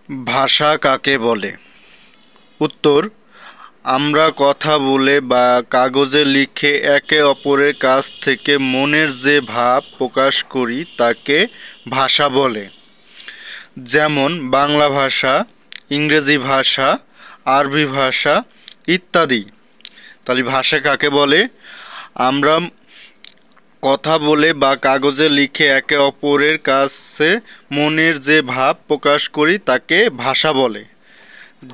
ভাষা কাকে বলে? উত্তর: আমরা কথা বলে বা কাগজে লিখে একে অপরের কাছ থেকে মনের যে ভাব প্রকাশ করি তাকে ভাষা বলে। যেমন বাংলা ভাষা, ইংরেজি ভাষা, আরবি ভাষা ইত্যাদি। তাহলে ভাষা কাকে বলে? আমরা কথা বলে বা কাগজে লিখে একে অপরের কাছে মনের যে ভাব প্রকাশ করি তাকে ভাষা বলে।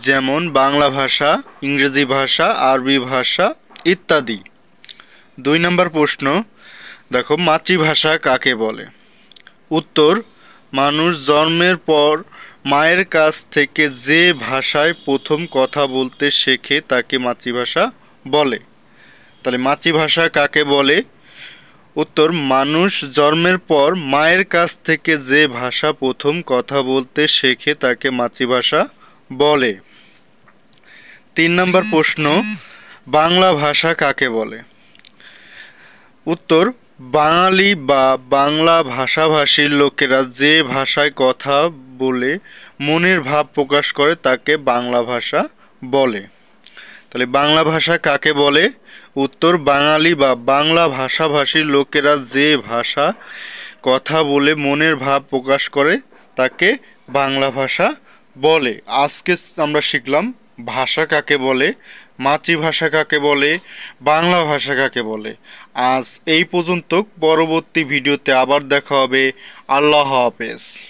যেমন বাংলা ভাষা, ইংরেজি ভাষা, আরবি ভাষা ইত্যাদি। 2 নম্বর প্রশ্ন দেখো, মাতৃভাষা কাকে বলে? উত্তর: মানুষ জন্মের পর মায়ের কাছ থেকে যে ভাষায় প্রথম কথা বলতে শেখে তাকে মাতৃভাষা বলে। তাহলে মাতৃভাষা কাকে বলে? উত্তর: মানুষ জন্মের পর মায়ের কাছ থেকে যে ভাষা প্রথম কথা বলতে শেখে তাকে মাতৃভাষা বলে। 3 নম্বর প্রশ্ন, বাংলা ভাষা কাকে বলে? উত্তর: বাঙালি বা বাংলা ভাষাভাষীর লোকেরা যে ভাষায় কথা বলে মনের ভাব প্রকাশ করে তাকে বাংলা ভাষা বলে। তাহলে বাংলা ভাষা কাকে বলে? উত্তর: বাঙালি বা বাংলা ভাষাভাষীর লোকেরা যে ভাষা কথা বলে মনের ভাব প্রকাশ করে তাকে বাংলা ভাষা বলে। আজকে আমরা শিখলাম ভাষা কাকে বলে, মাতৃভাষা কাকে বলে, বাংলা ভাষা কাকে বলে। আজ এই পর্যন্ত, পরবর্তী ভিডিওতে আবার দেখা হবে। আল্লাহ হাফেজ।